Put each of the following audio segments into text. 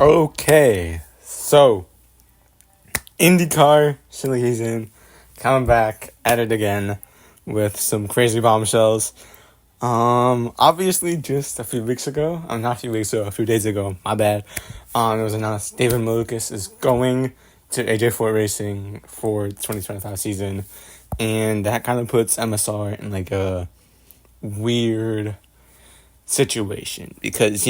Okay, so IndyCar silly season coming back at it again with some crazy bombshells. Obviously, just a few weeks ago, not a few weeks ago, a few days ago, my bad. It was announced David Malukas is going to FOYT Racing for the 2025 season, and that kind of puts MSR in like a weird situation because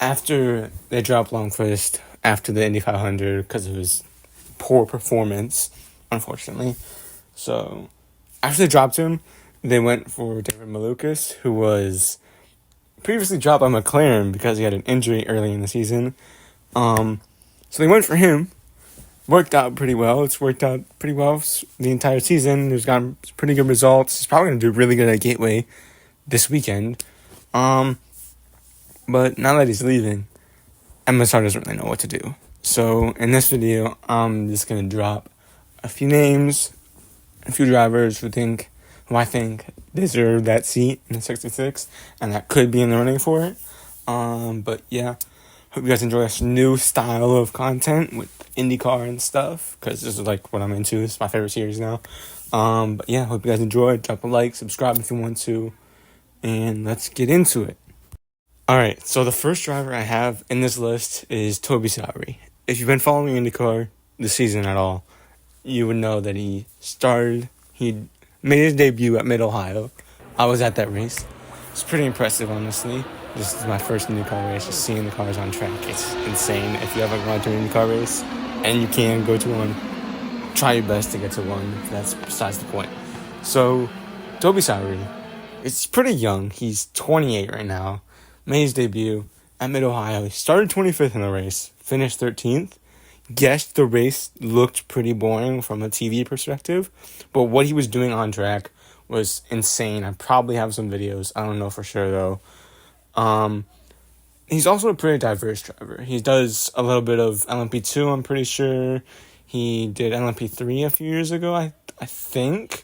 after they dropped Longquist after the Indy 500 because of his poor performance, unfortunately. So after they dropped him, they went for David Malukas, who was previously dropped by McLaren because he had an injury early in the season. So they went for him. Worked out pretty well. It's worked out pretty well the entire season. He's gotten pretty good results. He's probably going to do really good at Gateway this weekend. But now that he's leaving, MSR doesn't really know what to do. So in this video, I'm just going to drop a few names, a few drivers who I think deserve that seat in the 66, and that could be in the running for it. But yeah, hope you guys enjoy this new style of content with IndyCar and stuff, because this is like what I'm into. This is my favorite series now. But yeah, hope you guys enjoy. Drop a like, subscribe if you want to, and let's get into it. Alright, so the first driver I have in this list is Toby Sowery. If you've been following IndyCar this season at all, you would know that he made his debut at Mid-Ohio. I was at that race. It's pretty impressive, honestly. This is my first IndyCar race, just seeing the cars on track. It's insane. If you haven't gone to an IndyCar race, and you can go to one, try your best to get to one. That's besides the point. So, Toby Sowery, it's pretty young. He's 28 right now. Made his debut at Mid-Ohio. He started 25th in the race, finished 13th. Guessed the race looked pretty boring from a TV perspective, but what he was doing on track was insane. I probably have some videos. I don't know for sure, though. He's also a pretty diverse driver. He does a little bit of LMP2, I'm pretty sure. He did LMP3 a few years ago, I think.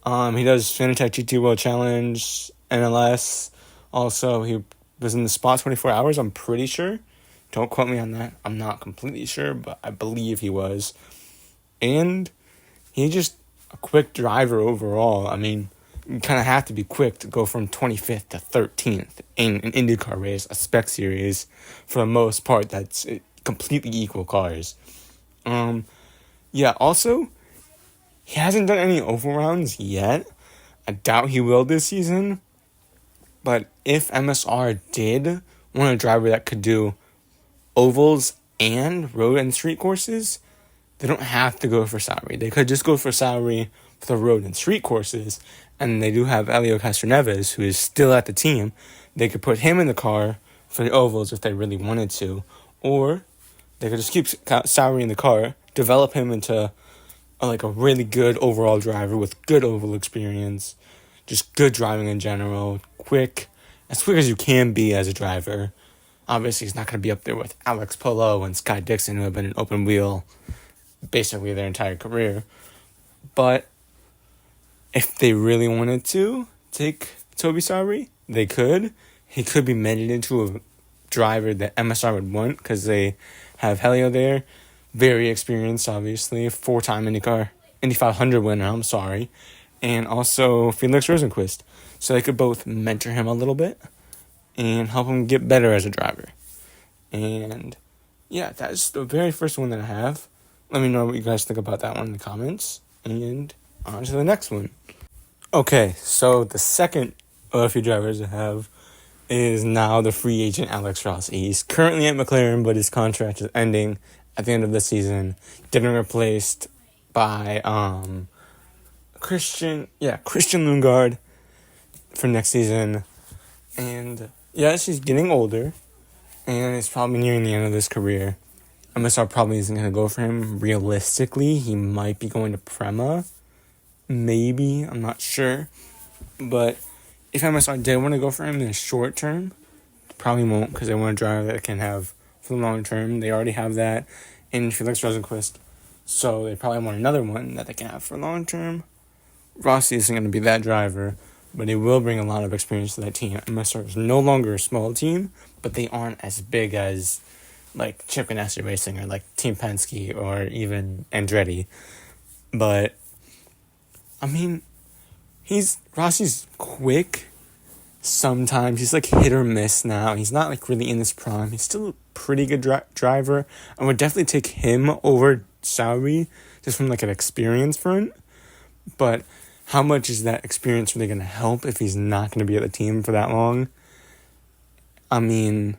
He does Fanatec GT World Challenge, NLS. Also, he was in the Spot 24 Hours, I'm pretty sure. Don't quote me on that. I'm not completely sure, but I believe he was. And he's just a quick driver overall. I mean, you kind of have to be quick to go from 25th to 13th in an IndyCar race, a spec series. For the most part, that's completely equal cars. Also, he hasn't done any oval rounds yet. I doubt he will this season. But if MSR did want a driver that could do ovals and road and street courses, they don't have to go for Sowery. They could just go for Sowery for the road and street courses, and they do have Elio Castroneves, who is still at the team. They could put him in the car for the ovals if they really wanted to, or they could just keep Sowery in the car, develop him into a really good overall driver with good oval experience, just good driving in general, as quick as you can be as a driver. Obviously, he's not going to be up there with Alex Polo and Sky Dixon, who have been in open wheel basically their entire career. But if they really wanted to take Toby Sowery, they could. He could be made into a driver that MSR would want because they have Helio there. Very experienced, obviously. 4-time Indy 500 winner, and also Felix Rosenqvist. So they could both mentor him a little bit and help him get better as a driver. And yeah, that's the very first one that I have. Let me know what you guys think about that one in the comments. And on to the next one. Okay, so the second of a few drivers I have is now the free agent Alex Rossi. He's currently at McLaren, but his contract is ending at the end of the season. Getting replaced by Christian Lundgaard for next season. And yes, he's getting older, and he's probably nearing the end of his career. MSR probably isn't going to go for him. Realistically, he might be going to Prema. Maybe, I'm not sure. But if MSR did want to go for him in the short term, probably won't, because they want a driver that can have for the long term. They already have that in Felix Rosenqvist. So they probably want another one that they can have for long term. Rossi isn't going to be that driver, but he will bring a lot of experience to that team. MSR is no longer a small team, but they aren't as big as like Chip Ganassi Racing or like Team Penske or even Andretti. But I mean, Rossi's quick. Sometimes he's like hit or miss now. He's not like really in his prime. He's still a pretty good driver. I would definitely take him over Sauri just from like an experience front. But how much is that experience really going to help if he's not going to be at the team for that long? I mean,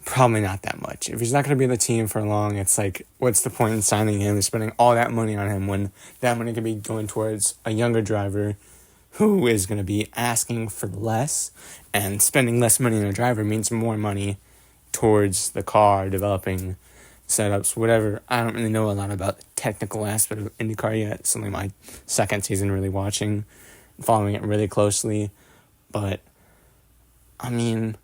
probably not that much. If he's not going to be at the team for long, it's like, what's the point in signing him and spending all that money on him when that money could be going towards a younger driver who is going to be asking for less, and spending less money on a driver means more money towards the car, developing setups, whatever. I don't really know a lot about the technical aspect of IndyCar yet. It's only my second season really watching, following it really closely. But, I mean,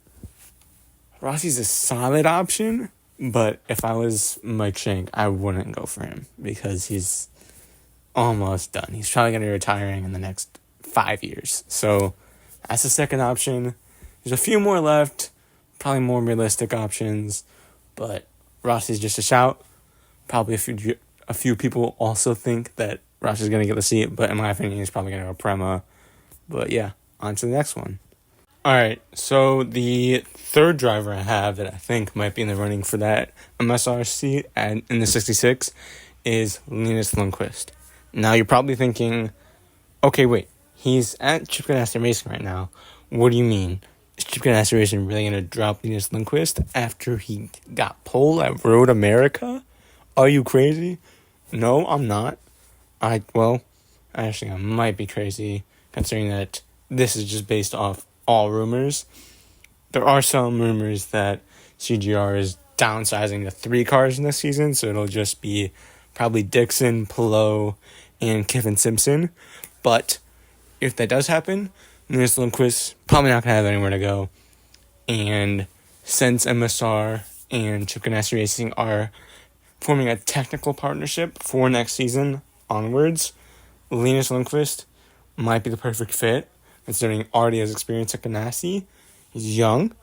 Rossi's a solid option, but if I was Mike Shank, I wouldn't go for him because he's almost done. He's probably going to be retiring in the next 5 years. So that's the second option. There's a few more left, probably more realistic options, but Rossi's just a shout. Probably a few people also think that Rossi's going to get the seat, but in my opinion, he's probably going to go Prema. But yeah, on to the next one. Alright, so the third driver I have that I think might be in the running for that MSR seat in the 66 is Linus Lundqvist. Now you're probably thinking, okay, wait, he's at Chip Ganassi Racing right now. What do you mean? Is Chip Ganassi Racing really going to drop Linus Lundqvist after he got pole at Road America? Are you crazy? No, I'm not. I might be crazy, considering that this is just based off all rumors. There are some rumors that CGR is downsizing to 3 cars in this season, so it'll just be probably Dixon, Palou, and Kevin Simpson. But if that does happen, Linus Lundqvist probably not going to have anywhere to go. And since MSR and Chip Ganassi Racing are forming a technical partnership for next season onwards, Linus Lundqvist might be the perfect fit, considering already has experience at Ganassi. He's young,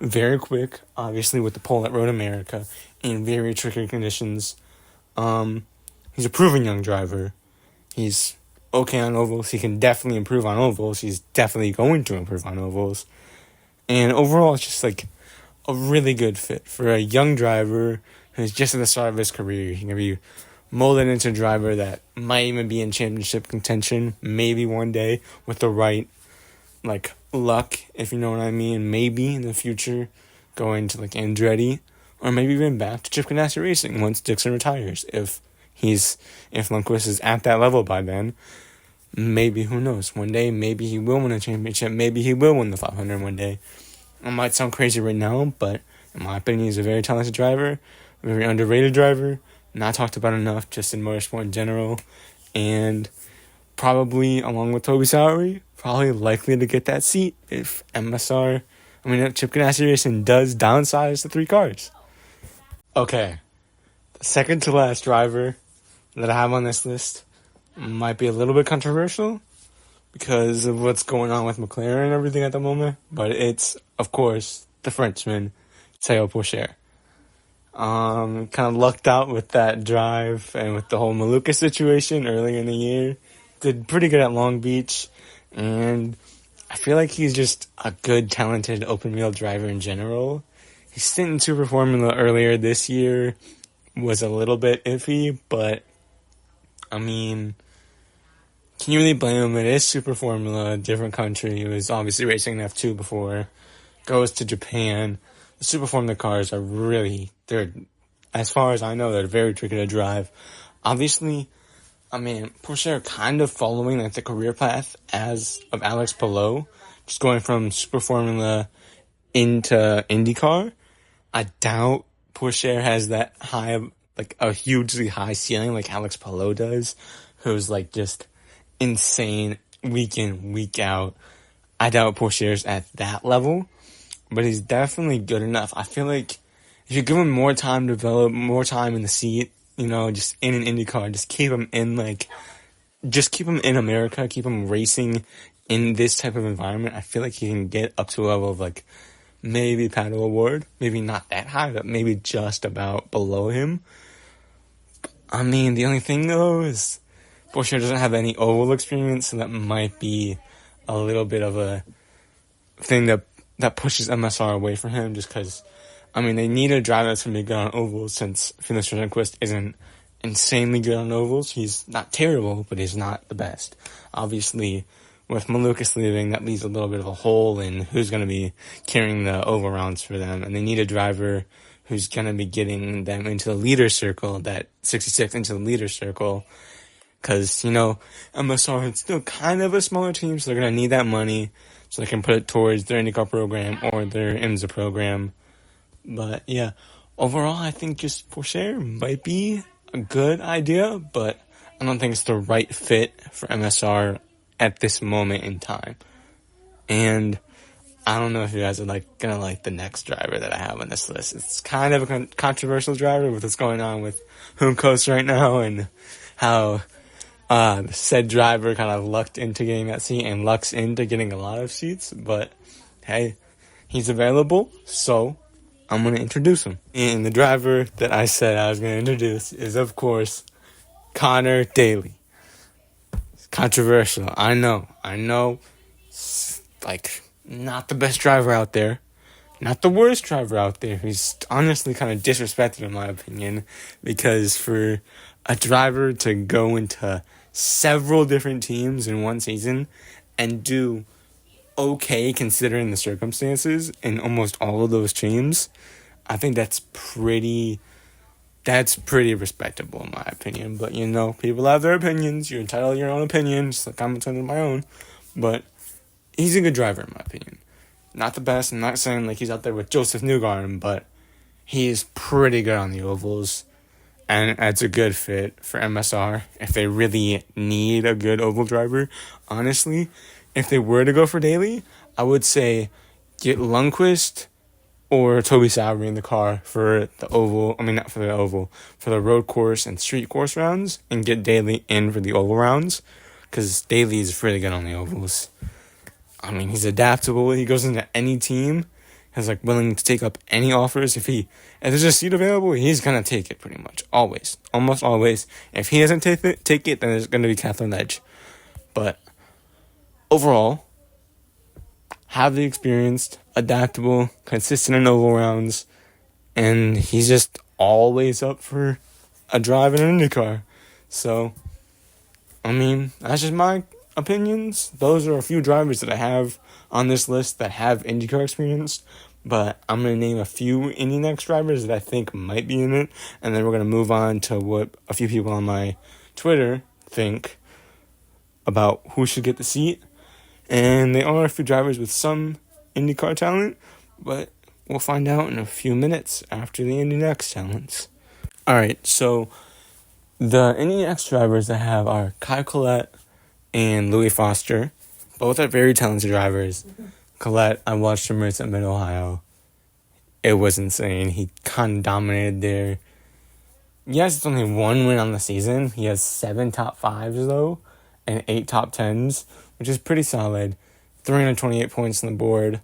very quick, obviously with the pole at Road America, in very tricky conditions. He's a proven young driver. He's okay on ovals. He can definitely improve on ovals. He's definitely going to improve on ovals. And overall, it's just like a really good fit for a young driver who's just at the start of his career. He can be molded into a driver that might even be in championship contention, maybe one day, with the right, like, luck, if you know what I mean. Maybe in the future, going to, like, Andretti, or maybe even back to Chip Ganassi Racing once Dixon retires. If Lundqvist is at that level by then, maybe, who knows, one day, maybe he will win a championship, maybe he will win the 500 one day. It might sound crazy right now, but in my opinion, he's a very talented driver, a very underrated driver, not talked about enough just in motorsport in general, and probably, along with Toby Sowery, probably likely to get that seat if Chip Ganassi Racing does downsize the 3 cars. Okay, the second to last driver that I have on this list might be a little bit controversial because of what's going on with McLaren and everything at the moment, but it's, of course, the Frenchman, Théo Pourchaire. Kind of lucked out with that drive and with the whole Malukas situation earlier in the year. Did pretty good at Long Beach, and I feel like he's just a good, talented open-wheel driver in general. His stint in Super Formula earlier this year was a little bit iffy, but, I mean, can you really blame him? It is Super Formula, a different country. He was obviously racing in F2 before. Goes to Japan. The Super Formula cars are as far as I know, they're very tricky to drive. Obviously, Pourchaire kind of following like the career path of Alex Palou, just going from Super Formula into IndyCar. I doubt Pourchaire has that high, like a hugely high ceiling like Alex Palou does, who's like just insane week in, week out. I doubt Pourchaire's at that level, but he's definitely good enough. I feel like if you give him more time to develop, more time in the seat, just in an IndyCar, just keep him in America, keep him racing in this type of environment, I feel like he can get up to a level of like maybe Paddle Award. Maybe not that high, but maybe just about below him. I mean, the only thing, though, is Porsche doesn't have any oval experience, so that might be a little bit of a thing that pushes MSR away from him, just because, I mean, they need a driver that's going to be good on ovals, since Felix Rosenqvist isn't insanely good on ovals. He's not terrible, but he's not the best. Obviously, with Malukas leaving, that leaves a little bit of a hole in who's going to be carrying the oval rounds for them, and they need a driver who's going to be getting them into the leader circle, that 66 into the leader circle, because, you know, MSR is still kind of a smaller team, so they're going to need that money so they can put it towards their Indycar program or their IMSA program. But, yeah, overall, I think just Porsche might be a good idea, but I don't think it's the right fit for MSR at this moment in time. And I don't know if you guys are gonna like the next driver that I have on this list. It's kind of a controversial driver with what's going on with Hunkos right now, and how said driver kind of lucked into getting that seat and lucks into getting a lot of seats. But hey, he's available, so I'm going to introduce him. And the driver that I said I was going to introduce is, of course, Connor Daly. It's controversial. I know. Not the best driver out there. Not the worst driver out there. He's honestly kind of disrespected, in my opinion, because for a driver to go into several different teams in one season and do okay considering the circumstances in almost all of those teams, I think that's pretty respectable, in my opinion. But, you know, people have their opinions. You're entitled to your own opinion, just like I'm entitled to my own. But he's a good driver, in my opinion. Not the best. I'm not saying he's out there with Joseph Newgarden, but he's pretty good on the ovals. And it's a good fit for MSR if they really need a good oval driver. Honestly, if they were to go for Daly, I would say get Lundqvist or Toby Sowery in the car for the oval. I mean, not for the oval, for the road course and street course rounds, and get Daly in for the oval rounds, because Daly is really good on the ovals. I mean, he's adaptable. He goes into any team. He's willing to take up any offers. If there's a seat available, he's gonna take it pretty much always, almost always. If he doesn't take it, then it's gonna be Catherine Ledge. But overall, have the experience, adaptable, consistent in oval rounds, and he's just always up for a drive in an IndyCar. So, I mean, that's just my opinions. Those are a few drivers that I have on this list that have IndyCar experience, but I'm going to name a few IndyNext drivers that I think might be in it, and then we're going to move on to what a few people on my Twitter think about who should get the seat. And there are a few drivers with some IndyCar talent, but we'll find out in a few minutes after the IndyNext talents. Alright, so the IndyNext drivers I have are Kai Collette and Louis Foster. Both are very talented drivers. Collette, I watched him race at Mid-Ohio. It was insane. He kind of dominated there. Yes, it's only one win on the season. He has 7 top 5s, though, and 8 top 10s, which is pretty solid. 328 points on the board.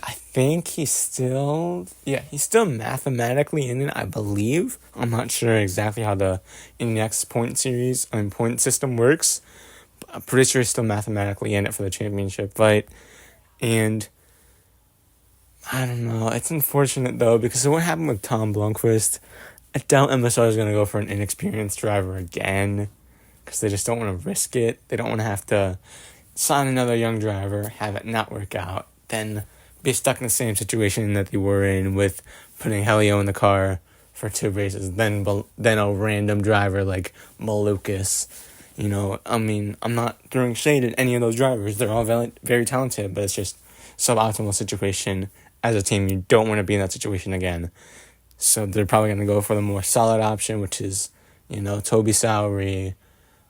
I think he's still mathematically in it, I believe. I'm not sure exactly how the next point system works. But I'm pretty sure he's still mathematically in it for the championship fight. And I don't know. It's unfortunate, though, because of what happened with Tom Blomqvist. I doubt MSR is going to go for an inexperienced driver again, because they just don't want to risk it. They don't want to have to sign another young driver, have it not work out, then be stuck in the same situation that they were in with putting Helio in the car for 2 races, then a random driver like Malukas. You know, I mean, I'm not throwing shade at any of those drivers. They're all very talented, but it's just suboptimal situation. As a team, you don't want to be in that situation again. So they're probably going to go for the more solid option, which is, you know, Toby Sowery,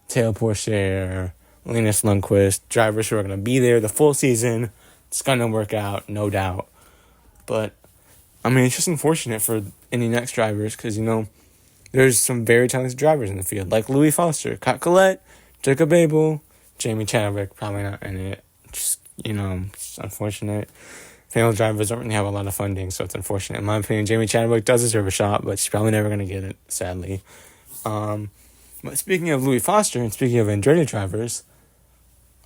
Theo Pourchaire, Linus Lundqvist, drivers who are going to be there the full season. It's going to work out, no doubt. But, I mean, it's just unfortunate for any next drivers because, you know, there's some very talented drivers in the field, like Louis Foster, Kat Collette, Jacob Abel, Jamie Chadwick, probably not in it. Just, you know, it's unfortunate. female drivers don't really have a lot of funding, so it's unfortunate. In my opinion, Jamie Chadwick does deserve a shot, but she's probably never going to get it, sadly. But speaking of Louis Foster and speaking of Andretti drivers,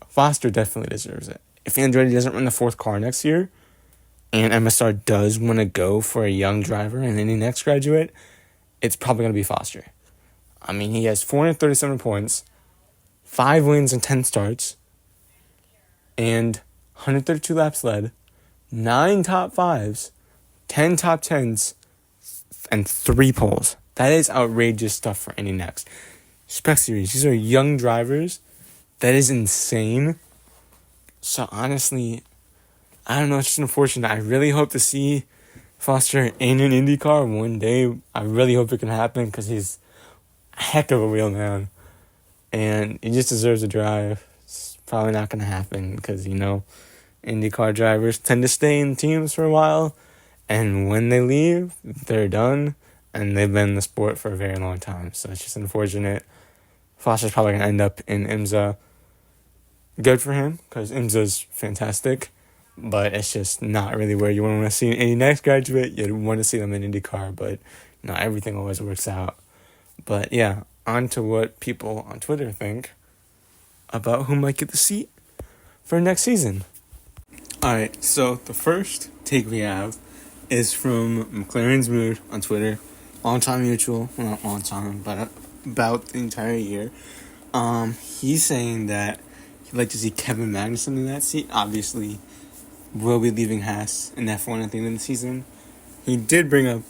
Foster definitely deserves it. If Andretti doesn't run the 4th car next year, and MSR does want to go for a young driver and any next graduate, it's probably going to be Foster. I mean, he has 437 points, 5 wins and 10 starts, and 132 laps led, 9 top 5s, 10 top 10s, and 3 poles. That is outrageous stuff for any next. Spec Series, these are young drivers. That is insane. So honestly, I don't know, it's just unfortunate. I really hope to see Foster in an IndyCar one day. I really hope it can happen because he's a heck of a wheel man. And he just deserves a drive. It's probably not going to happen because, IndyCar drivers tend to stay in teams for a while. And when they leave, they're done. And they've been in the sport for a very long time. So it's just unfortunate. Foster's probably going to end up in IMSA. Good for him because IMSA's fantastic. But it's just not really where you want to see any next graduate. You want to see them in IndyCar, but not everything always works out. But yeah, on to what people on Twitter think about who might get the seat for next season. Alright, so the first take we have is from McLaren's Mood on Twitter. Long-time mutual, well, not long-time, but about the entire year. He's saying that he'd like to see Kevin Magnussen in that seat. Obviously, will be leaving Haas in F1 at the end of the season. He did bring up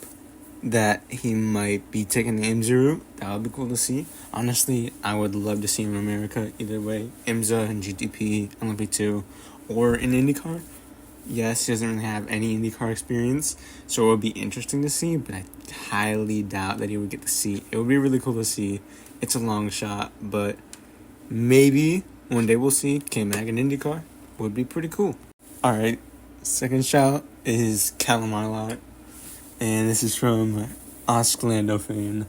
that he might be taking the IMSA route. That would be cool to see. Honestly, I would love to see him in America either way. IMSA and GTP, LMP2, or in IndyCar. Yes, he doesn't really have any IndyCar experience, so it would be interesting to see, but I highly doubt that he would get the seat. It would be really cool to see. It's a long shot, but maybe one day we'll see K-Mag in IndyCar. Would be pretty cool. Alright, second shout is Callum Ilott, and this is from Oscar Lando fan.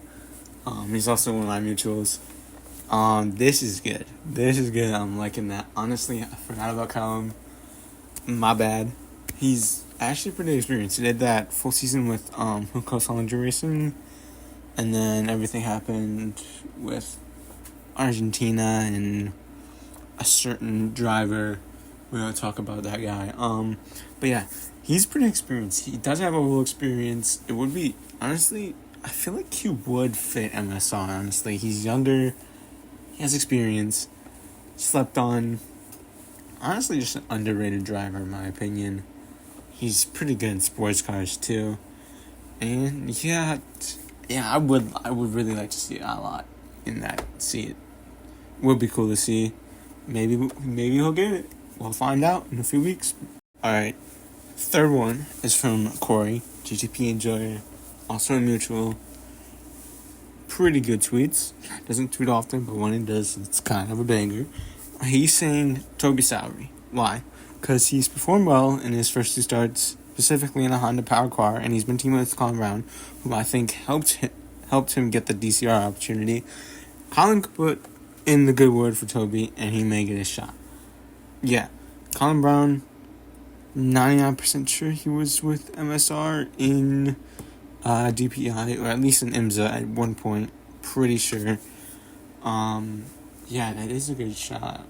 He's also one of my mutuals. This is good. I'm liking that. Honestly, I forgot about Callum. My bad. He's actually pretty experienced. He did that full season with Malukas Racing, and then everything happened with Argentina and a certain driver. We don't talk about that guy. But yeah, he's pretty experienced. He does have a little experience. It would be, honestly, I feel like he would fit MSR, honestly. He's younger. He has experience. Slept on. Honestly, just an underrated driver, in my opinion. He's pretty good in sports cars, too. And, yeah, I would really like to see a lot in that seat. Would be cool to see. Maybe he'll get it. We'll find out in a few weeks. Alright, third one is from Corey, GTP enjoyer, also a mutual. Pretty good tweets. Doesn't tweet often, but when he does, it's kind of a banger. He's saying Toby Sowery. Why? Because he's performed well in his first 2 starts, specifically in a Honda Power car, and he's been teaming with Colin Brown, who I think helped him get the DCR opportunity. Colin could put in the good word for Toby, and he may get a shot. Yeah, Colin Brown, 99% sure he was with MSR in DPI, or at least in IMSA at one point. Pretty sure. Yeah, that is a good shot.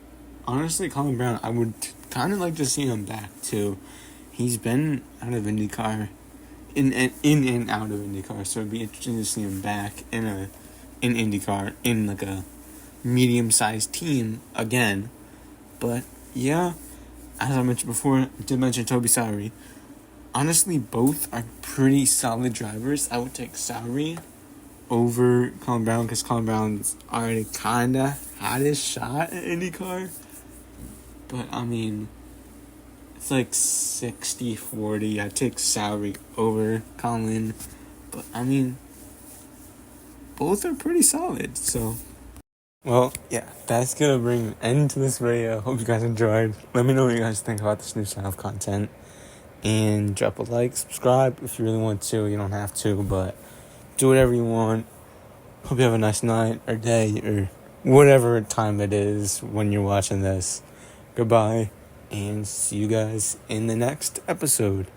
Honestly, Colin Brown, I would kind of like to see him back, too. He's been out of IndyCar, in and out of IndyCar, so it'd be interesting to see him back in IndyCar, in like a medium-sized team again. But, yeah, as I mentioned before, I did mention Toby Sowery. Honestly, both are pretty solid drivers. I would take Sowery over Colin Brown because Colin Brown's already kind of had his shot at IndyCar. But, I mean, it's like 60-40. I take Sowery over Colin. But, I mean, both are pretty solid, so. Well, yeah, that's going to bring an end to this video. Hope you guys enjoyed. Let me know what you guys think about this new style of content. And drop a like, subscribe if you really want to. You don't have to, but do whatever you want. Hope you have a nice night or day or whatever time it is when you're watching this. Goodbye. and see you guys in the next episode.